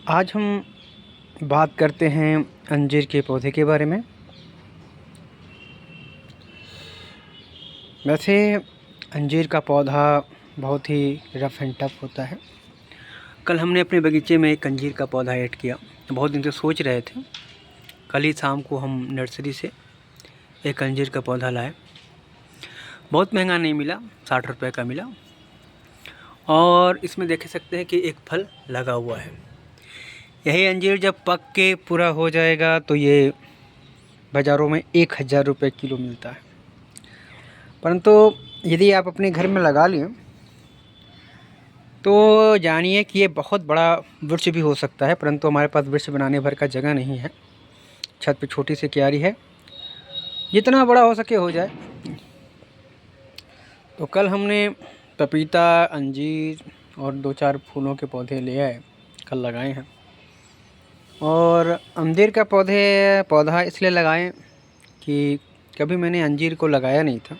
आज हम बात करते हैं अंजीर के पौधे के बारे में। वैसे अंजीर का पौधा बहुत ही रफ़ एंड टफ होता है। कल हमने अपने बगीचे में एक अंजीर का पौधा ऐड किया। बहुत दिन से सोच रहे थे। कल ही शाम को हम नर्सरी से एक अंजीर का पौधा लाए। बहुत महंगा नहीं मिला, 60 रुपये का मिला। और इसमें देख सकते हैं कि एक फल लगा हुआ है। यही अंजीर जब पक के पूरा हो जाएगा तो ये बाज़ारों में 1000 रुपये किलो मिलता है। परंतु यदि आप अपने घर में लगा लें तो जानिए कि ये बहुत बड़ा वृक्ष भी हो सकता है। परंतु हमारे पास वृक्ष बनाने भर का जगह नहीं है। छत पे छोटी सी क्यारी है, जितना बड़ा हो सके हो जाए। तो कल हमने पपीता, अंजीर और 2-4 फूलों के पौधे ले आए, कल लगाए हैं। और अंजीर का पौधा इसलिए लगाएं कि कभी मैंने अंजीर को लगाया नहीं था।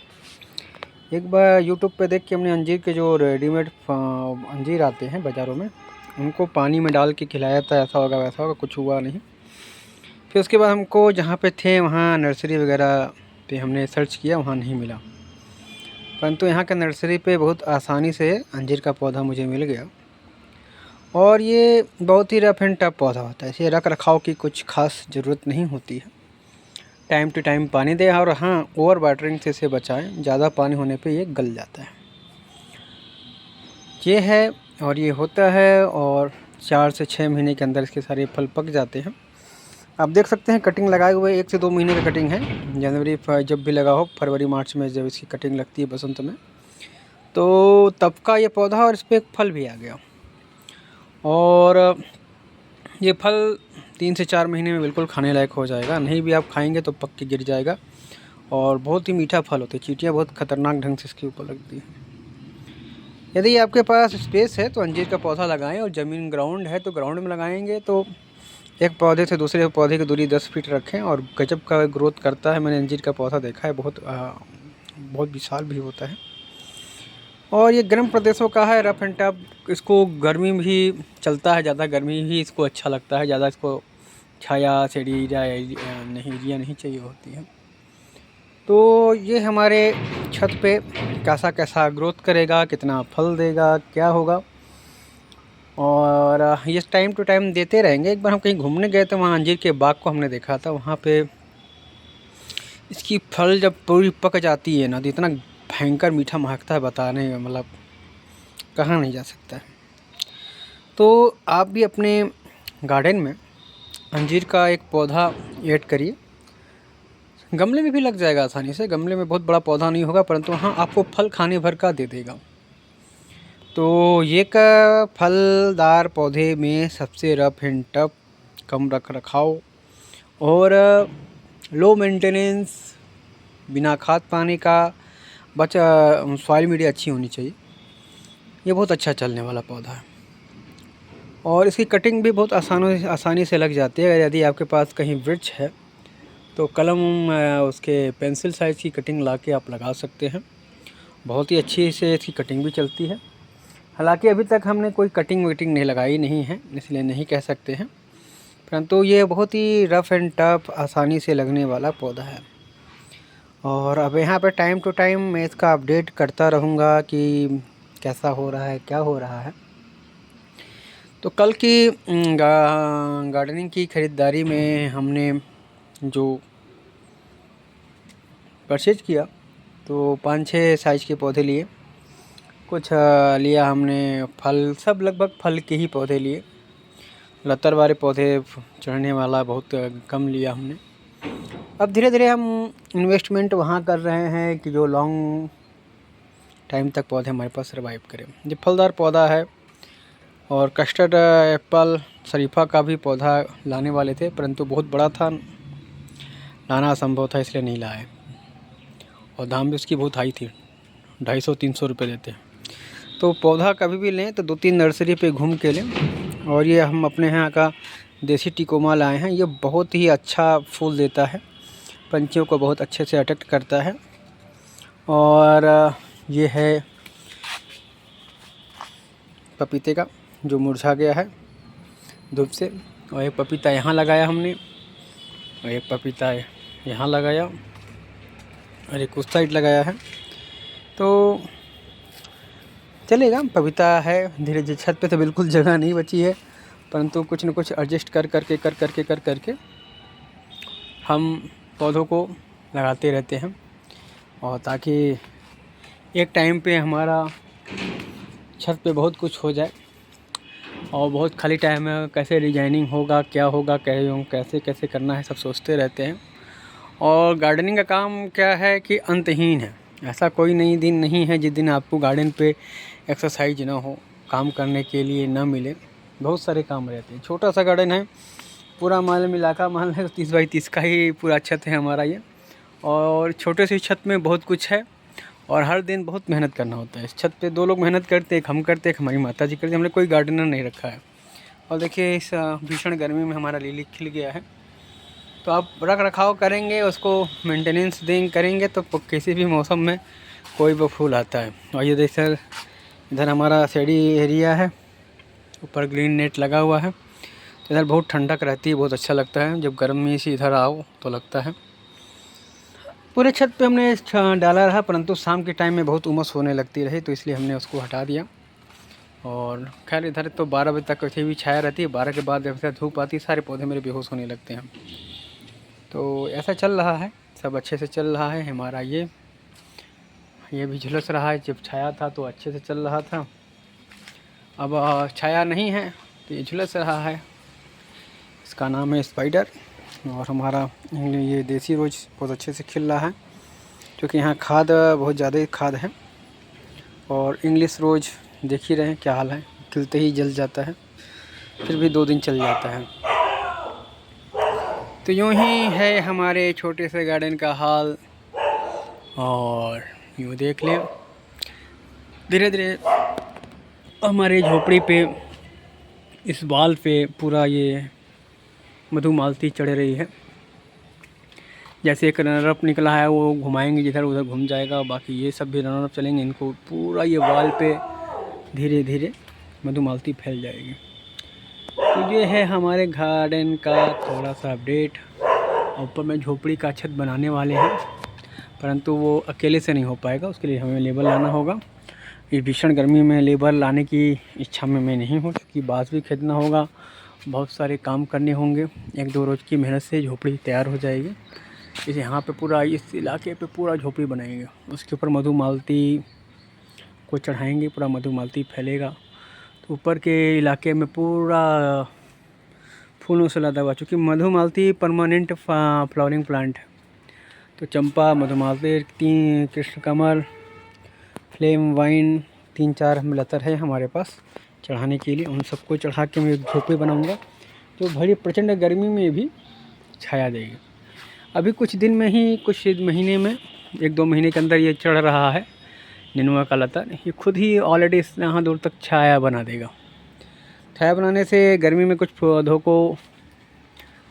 एक बार यूट्यूब पे देख के हमने अंजीर के जो रेडीमेड अंजीर आते हैं बाज़ारों में, उनको पानी में डाल के खिलाया था। ऐसा होगा वैसा होगा, कुछ हुआ नहीं। फिर उसके बाद हमको जहाँ पे थे वहाँ नर्सरी वगैरह पे हमने सर्च किया, वहाँ नहीं मिला। परंतु यहाँ के नर्सरी पे बहुत आसानी से अंजीर का पौधा मुझे मिल गया। और ये बहुत ही रफ़ एंड टफ पौधा होता है। इसे रख रखाव की कुछ खास ज़रूरत नहीं होती है। टाइम टू टाइम पानी दें, और हाँ, ओवर वाटरिंग से इसे बचाएं। ज़्यादा पानी होने पे ये गल जाता है। ये है और ये होता है, और 4 से 6 महीने के अंदर इसके सारे फल पक जाते हैं। आप देख सकते हैं कटिंग लगाए हुए 1 से 2 महीने का कटिंग है। जनवरी जब भी लगा हो, फरवरी मार्च में जब इसकी कटिंग लगती है बसंत में, तो तब का ये पौधा, और इस पर एक फल भी आ गया। और ये फल 3 से 4 महीने में बिल्कुल खाने लायक हो जाएगा। नहीं भी आप खाएंगे तो पक के गिर जाएगा। और बहुत ही मीठा फल होता है। चींटियाँ बहुत ख़तरनाक ढंग से इसके ऊपर लगती हैं। यदि आपके पास स्पेस है तो अंजीर का पौधा लगाएं, और ज़मीन ग्राउंड है तो ग्राउंड में लगाएंगे तो एक पौधे से दूसरे पौधे की दूरी 10 फीट रखें, और गजब का ग्रोथ करता है। मैंने अंजीर का पौधा देखा है, बहुत विशाल भी होता है। और ये गर्म प्रदेशों का है, रफ एंड टफ। इसको गर्मी भी चलता है, ज़्यादा गर्मी भी इसको अच्छा लगता है। ज़्यादा इसको छाया से एरिया नहीं चाहिए होती है। तो ये हमारे छत पे कैसा कैसा ग्रोथ करेगा, कितना फल देगा, क्या होगा, और ये टाइम टू टाइम देते रहेंगे। एक बार हम कहीं घूमने गए तो वहाँ अंजीर के बाग को हमने देखा था। वहाँ पे इसकी फल जब पूरी पक जाती है ना, तो इतना भयंकर मीठा महकता है, बताने में मतलब कहा नहीं जा सकता है। तो आप भी अपने गार्डन में अंजीर का एक पौधा ऐड करिए। गमले में भी लग जाएगा आसानी से। गमले में बहुत बड़ा पौधा नहीं होगा, परंतु हाँ, आपको फल खाने भर का दे देगा। तो ये का फलदार पौधे में सबसे रफ एंड टफ, कम रख रखाव और लो मेंटेनेंस, बिना खाद पानी का, सॉइल मीडिया अच्छी होनी चाहिए। ये बहुत अच्छा चलने वाला पौधा है। और इसकी कटिंग भी बहुत आसानी से लग जाती है। यदि आपके पास कहीं वृक्ष है तो कलम उसके पेंसिल साइज़ की कटिंग ला के आप लगा सकते हैं। बहुत ही अच्छी से इसकी कटिंग भी चलती है। हालांकि अभी तक हमने कोई कटिंग वटिंग नहीं लगाई नहीं है, इसलिए नहीं कह सकते हैं। परंतु ये बहुत ही रफ़ एंड टफ, आसानी से लगने वाला पौधा है। और अब यहाँ पे टाइम टू टाइम मैं इसका अपडेट करता रहूँगा कि कैसा हो रहा है, क्या हो रहा है। तो कल की गार्डनिंग की ख़रीदारी में हमने जो परचेज किया तो 5-6 साइज़ के पौधे लिए। कुछ लिया हमने फल, सब लगभग फल के ही पौधे लिए। लतर वाले पौधे, चढ़ने वाला बहुत कम लिया हमने। अब धीरे धीरे हम इन्वेस्टमेंट वहाँ कर रहे हैं कि जो लॉन्ग टाइम तक पौधे हमारे पास सर्वाइव करें। ये फलदार पौधा है। और कस्टर्ड एप्पल, शरीफा का भी पौधा लाने वाले थे, परंतु बहुत बड़ा था, लाना असंभव था, इसलिए नहीं लाए। और दाम भी उसकी बहुत हाई थी, 250-300 रुपये देते हैं। तो पौधा कभी भी लें तो 2-3 नर्सरी पे घूम के लें। और ये हम अपने यहाँ का देसी टिकोमा लाए हैं। ये बहुत ही अच्छा फूल देता है, पंछियों को बहुत अच्छे से अट्रैक्ट करता है। और ये है पपीते का, जो मुरझा गया है। धूप से। और एक पपीता यहाँ लगाया हमने और एक पपीता यहाँ लगाया और एक उस साइड लगाया है। तो चलेगा, पपीता है धीरे धीरे। छत पे तो बिल्कुल जगह नहीं बची है, परंतु कुछ न कुछ एडजस्ट कर करके हम पौधों को लगाते रहते हैं। और ताकि एक टाइम पे हमारा छत पे बहुत कुछ हो जाए और बहुत खाली टाइम में कैसे डिजाइनिंग होगा, क्या होगा, कैसे कैसे करना है, सब सोचते रहते हैं। और गार्डनिंग का काम क्या है कि अंतहीन है। ऐसा कोई दिन नहीं है जिस दिन आपको गार्डन पे एक्सरसाइज ना हो, काम करने के लिए ना मिले। बहुत सारे काम रहते हैं। छोटा सा गार्डन है, पूरा मान इलाका मान लें 30 बाई 30 का ही पूरा छत है हमारा ये। और छोटे से छत में बहुत कुछ है और हर दिन बहुत मेहनत करना होता है। इस छत पे 2 लोग मेहनत करते, एक हम करते, एक हमारी माता जी करते। हमने कोई गार्डनर नहीं रखा है। और देखिए इस भीषण गर्मी में हमारा लिली खिल गया है। तो आप रख रखाव करेंगे, उसको मेंटेनेंस करेंगे तो किसी भी मौसम में कोई भी फूल आता है। और ये देख सर, इधर हमारा शेडी एरिया है, ऊपर ग्रीन नेट लगा हुआ है। तो इधर बहुत ठंडक रहती है, बहुत अच्छा लगता है। जब गर्मी से इधर आओ तो लगता है। पूरे छत पे हमने डाला रहा, परंतु शाम के टाइम में बहुत उमस होने लगती रही, तो इसलिए हमने उसको हटा दिया। और खैर इधर तो 12 बजे तक कैसे भी छाया रहती है। 12 के बाद जब धूप आती है सारे पौधे मेरे बेहोश होने लगते हैं। तो ऐसा चल रहा है, सब अच्छे से चल रहा है हमारा। ये भी झुलस रहा है। जब छाया था तो अच्छे से चल रहा था, अब छाया नहीं है तो ये झुलस रहा है। इसका नाम है स्पाइडर। और हमारा ये देसी रोज बहुत अच्छे से खिल रहा है, क्योंकि यहाँ खाद बहुत ज़्यादा खाद है। और इंग्लिश रोज देख ही रहे हैं क्या हाल है, खिलते ही जल जाता है, फिर भी 2 दिन चल जाता है। तो यूँ ही है हमारे छोटे से गार्डन का हाल। और यूँ देख लें, धीरे धीरे हमारे झोपड़ी पे, इस वाल पे पूरा ये मधुमालती चढ़ रही है। जैसे एक रनरअप निकला है, वो घुमाएंगे जिधर उधर घूम जाएगा। बाकी ये सब भी रनरअप चलेंगे, इनको पूरा ये वाल पे धीरे धीरे मधुमालती फैल जाएगी। तो ये है हमारे गार्डन का थोड़ा सा अपडेट। ऊपर में झोपड़ी का छत बनाने वाले हैं, परंतु वो अकेले से नहीं हो पाएगा, उसके लिए हमें लेबर लाना होगा। इस भीषण गर्मी में लेबर लाने की इच्छा में मैं नहीं हूँ, क्योंकि बाँस भी खरीदना होगा, बहुत सारे काम करने होंगे। 1-2 रोज़ की मेहनत से झोपड़ी तैयार हो जाएगी। इसे यहाँ पे पूरा, इस इलाके पे पूरा झोपड़ी बनाएंगे, उसके ऊपर मधुमालती को चढ़ाएंगे, पूरा मधुमालती फैलेगा। तो ऊपर के इलाके में पूरा फूलों से लदा हुआ, चूँकि मधुमालती परमानेंट फ्लावरिंग प्लांट है। तो चंपा, मधुमालती, कृष्णकमल, फ्लेम वाइन, 3-4 लतर है हमारे पास चढ़ाने के लिए। उन सबको चढ़ा के मैं एक झोपड़ी बनाऊंगा, तो भरी प्रचंड गर्मी में भी छाया देगी। अभी कुछ दिन में ही, कुछ महीने में, 1-2 महीने के अंदर ये चढ़ रहा है नेनुआ का लता। ये खुद ही ऑलरेडी यहाँ दूर तक छाया बना देगा। छाया बनाने से गर्मी में कुछ पौधों को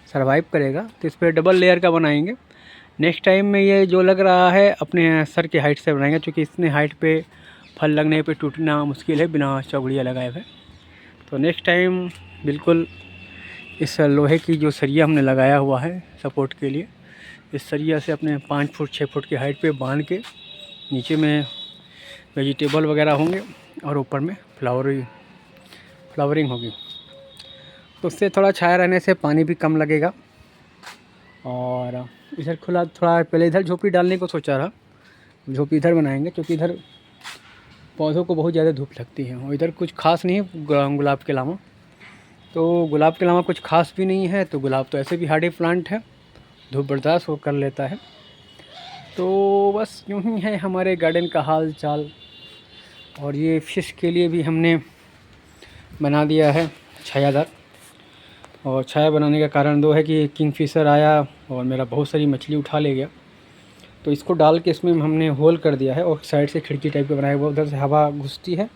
सर्वाइव करेगा, तो इस पर डबल लेयर का बनाएंगे। नेक्स्ट टाइम में ये जो लग रहा है अपने सर की हाइट से बनाएंगे, क्योंकि इतने हाइट पे फल लगने पे टूटना मुश्किल है बिना चौगड़िया लगाए हुए। तो नेक्स्ट टाइम बिल्कुल इस लोहे की जो सरिया हमने लगाया हुआ है सपोर्ट के लिए, इस सरिया से अपने 5 फुट 6 फुट की हाइट पे बांध के नीचे में वेजिटेबल वगैरह होंगे और ऊपर में फ्लावरिंग होगी। तो उससे थोड़ा छाया रहने से पानी भी कम लगेगा। और इधर खुला, थोड़ा पहले इधर झोपड़ी डालने को सोचा रहा, झोपड़ी इधर बनाएंगे, क्योंकि इधर पौधों को बहुत ज़्यादा धूप लगती है। और इधर कुछ खास नहीं है गुलाब के अलावा, तो गुलाब के अलावा कुछ खास भी नहीं है। तो गुलाब तो ऐसे भी हार्डी प्लांट है, धूप बर्दाश्त वो कर लेता है। तो बस यूँ ही है हमारे गार्डन का हाल चाल। और ये फिश के लिए भी हमने बना दिया है छायादार। और छाया बनाने का कारण 2 है कि किंगफिशर आया और मेरा बहुत सारी मछली उठा ले गया, तो इसको डाल के इसमें हमने होल कर दिया है। और साइड से खिड़की टाइप का बनाया हुआ, उधर से हवा घुसती है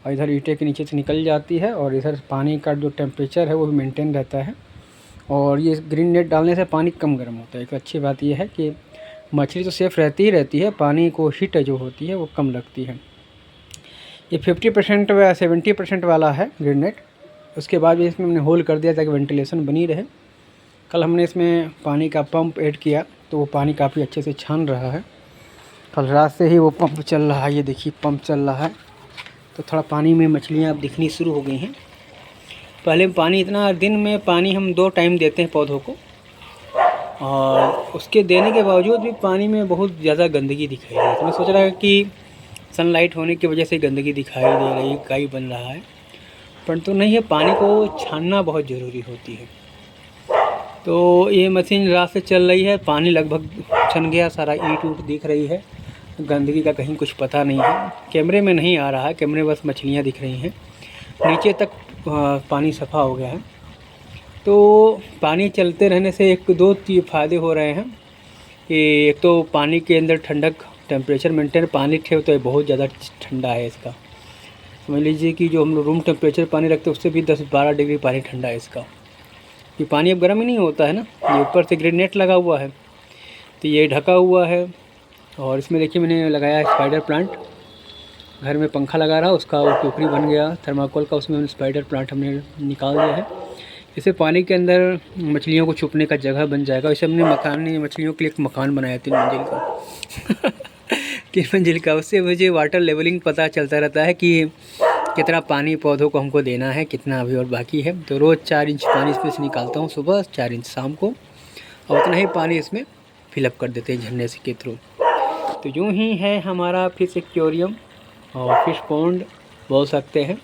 और इधर ईंटे के नीचे से निकल जाती है। और इधर पानी का जो टेम्परेचर है वो भी मेंटेन रहता है। और ये ग्रीन नेट डालने से पानी कम गर्म होता है। एक अच्छी बात यह है कि मछली तो सेफ़ रहती ही रहती है, पानी को हीट जो होती है वो कम लगती है। ये 50% व 70% वाला है ग्रीन नेट, उसके बाद भी इसमें हमने होल कर दिया ताकि वेंटिलेशन बनी रहे। कल हमने इसमें पानी का पंप ऐड किया तो वो पानी काफ़ी अच्छे से छान रहा है। कल रात से ही वो पंप चल रहा है, ये देखिए पंप चल रहा है। तो थोड़ा पानी में मछलियाँ अब दिखनी शुरू हो गई हैं। पहले पानी इतना, दिन में पानी हम 2 टाइम देते हैं पौधों को, और उसके देने के बावजूद भी पानी में बहुत ज़्यादा गंदगी दिखाई दे रही है। तो मैं सोच रहा कि सनलाइट होने की वजह से गंदगी दिखाई दे रही है, काई बन रहा है, परंतु नहीं है, पानी को छानना बहुत ज़रूरी होती है। तो ये मशीन रात से चल रही है, पानी लगभग छन गया, सारा ईंट ऊट दिख रही है, गंदगी का कहीं कुछ पता नहीं है। कैमरे में नहीं आ रहा है, कैमरे बस मछलियाँ दिख रही हैं, नीचे तक पानी सफ़ा हो गया है। तो पानी चलते रहने से 1-2 फ़ायदे हो रहे हैं कि एक तो पानी के अंदर ठंडक, टेम्परेचर मेंटेन, पानी थे तो बहुत ज़्यादा ठंडा है इसका। समझ लीजिए कि जो हम लोग रूम टेम्परेचर पानी रखते हैं उससे भी 10-12 डिग्री पानी ठंडा है इसका। ये पानी अब गर्म ही नहीं होता है ना, ये ऊपर से ग्रेड नेट लगा हुआ है तो ये ढका हुआ है। और इसमें देखिए मैंने लगाया है स्पाइडर प्लांट, घर में पंखा लगा रहा, उसका वो टोकरी बन गया थर्माकोल का, उसमें स्पाइडर प्लांट हमने निकाल दिया है। इससे पानी के अंदर मछलियों को छुपने का जगह बन जाएगा। इसे हमने मछलियों के लिए एक मकान बनाया 3 मंजिल का 3 मंजिल का। उससे मुझे वाटर लेवलिंग पता चलता रहता है कि कितना पानी पौधों को हमको देना है, कितना अभी और बाकी है। तो रोज़ 4 इंच पानी इसमें से निकालता हूँ, सुबह 4 इंच शाम को, और उतना ही पानी इसमें फिलअप कर देते हैं झरने से के थ्रू। तो यूँ ही है हमारा फिश एक्वेरियम और फिश पॉन्ड बोल सकते हैं।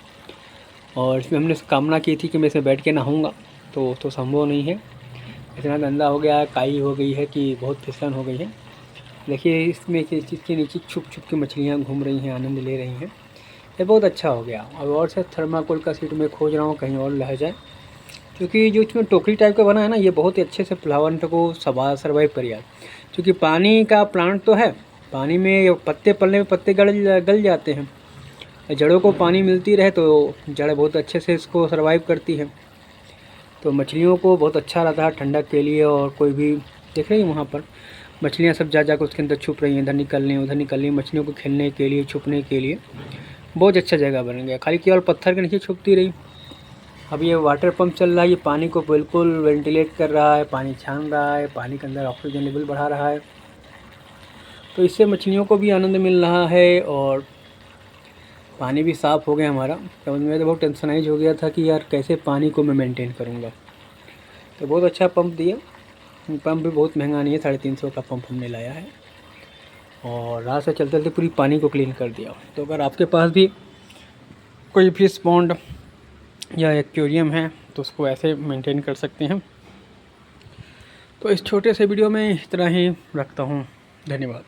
और इसमें हमने कामना की थी कि मैं इसमें बैठ के नहाऊंगा, तो संभव नहीं है, इतना गंदा हो गया है, काई हो गई है कि बहुत फिसलन हो गई है। देखिए इसमें किस चीज़ के नीचे छुप के मछलियाँ घूम रही हैं, आनंद ले रही हैं, ये बहुत अच्छा हो गया। और से थर्माकोल का सीट मैं खोज रहा हूँ कहीं और रह जाए, क्योंकि जो इसमें टोकरी टाइप का बना है ना, ये बहुत ही अच्छे से प्लांट को सर्वाइव कर गया। क्योंकि पानी का प्लांट तो है, पानी में पत्ते पलने में पत्ते गल जाते हैं, जड़ों को पानी मिलती रहे तो जड़ बहुत अच्छे से इसको सर्वाइव करती है। तो मछलियों को बहुत अच्छा रहता है ठंडक के लिए। और कोई भी देख रही है वहाँ पर मछलियाँ सब जा कर उसके अंदर छुप रही हैं, इधर निकल रही हैं उधर निकल रही हैं, मछलियों को खेलने के लिए, छुपने के लिए बहुत अच्छा जगह बन गया। खाली केवल पत्थर के नीचे छुपती रही। अब ये वाटर पंप चल रहा है, ये पानी को बिल्कुल वेंटिलेट कर रहा है, पानी छान रहा है, पानी के अंदर ऑक्सीजन लेवल बढ़ा रहा है। तो इससे मछलियों को भी आनंद मिल रहा है और पानी भी साफ़ हो गया हमारा। तो मैं तो बहुत टेंशनाइज हो गया था कि यार कैसे पानी को मैं मेंटेन करूँगा। तो बहुत अच्छा पंप दिया, पंप भी बहुत महंगा नहीं है, 350 का पंप हमने लाया है और रात से चलते चलते पूरी पानी को क्लीन कर दिया। तो अगर आपके पास भी कोई फिश पॉन्ड या एक्वेरियम है तो उसको ऐसे मेंटेन कर सकते हैं। तो इस छोटे से वीडियो में इतना ही रखता हूँ, धन्यवाद।